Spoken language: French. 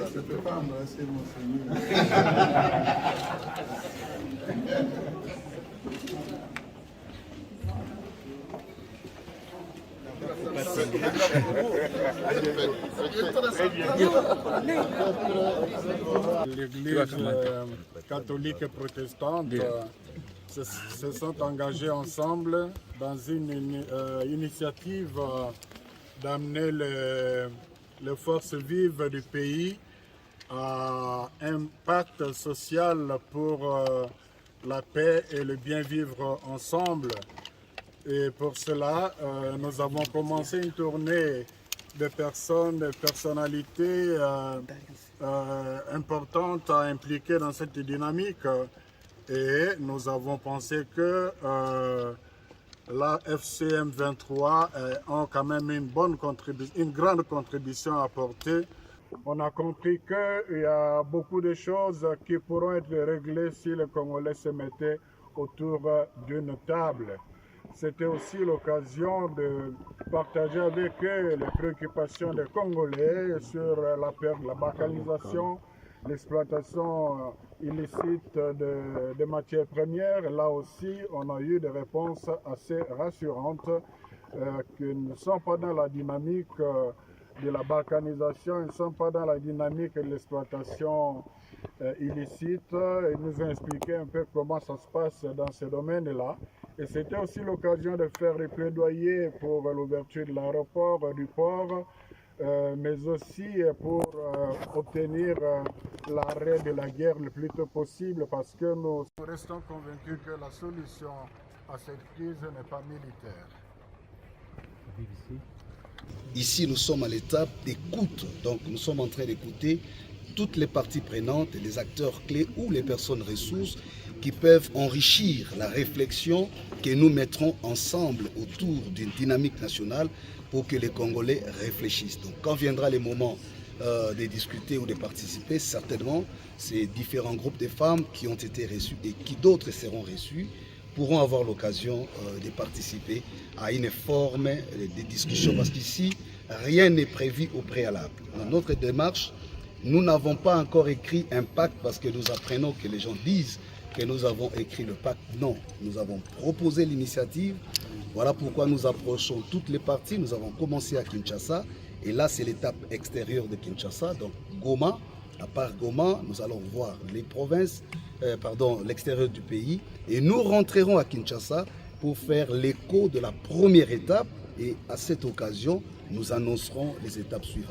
Je ne peux pas embrasser mon Seigneur. L'Église catholique et protestante se sont engagés ensemble dans une initiative d'amener les forces vives du pays à un pacte social pour la paix et le bien vivre ensemble. Et pour cela, nous avons commencé une tournée de personnes, de personnalités importantes à impliquer dans cette dynamique. Et nous avons pensé que la FCM 23 ont quand même une grande contribution à apporter. On a compris qu'il y a beaucoup de choses qui pourront être réglées si les Congolais se mettaient autour d'une table. C'était aussi l'occasion de partager avec eux les préoccupations des Congolais sur la balkanisation, l'exploitation illicite de matières premières. Là aussi, on a eu des réponses assez rassurantes qui ne sont pas dans la dynamique de la balkanisation, ils ne sont pas dans la dynamique de l'exploitation illicite. Ils nous ont expliqué un peu comment ça se passe dans ce domaine-là. Et c'était aussi l'occasion de faire des plaidoyers pour l'ouverture de l'aéroport, du port, mais aussi pour obtenir l'arrêt de la guerre le plus tôt possible, parce que nous restons convaincus que la solution à cette crise n'est pas militaire. Ici, nous sommes à l'étape d'écoute, donc nous sommes en train d'écouter toutes les parties prenantes, les acteurs clés ou les personnes ressources qui peuvent enrichir la réflexion que nous mettrons ensemble autour d'une dynamique nationale pour que les Congolais réfléchissent. Donc quand viendra le moment de discuter ou de participer, certainement ces différents groupes de femmes qui ont été reçus et qui d'autres seront reçus pourront avoir l'occasion de participer à une forme de discussion, parce qu'ici, rien n'est prévu au préalable. Dans notre démarche, nous n'avons pas encore écrit un pacte parce que nous apprenons que les gens disent que nous avons écrit le pacte. Non, nous avons proposé l'initiative. Voilà pourquoi nous approchons toutes les parties. Nous avons commencé à Kinshasa et là c'est l'étape extérieure de Kinshasa, donc Goma. À part Goma, nous allons voir les provinces, l'extérieur du pays, et nous rentrerons à Kinshasa pour faire l'écho de la première étape, et à cette occasion, nous annoncerons les étapes suivantes.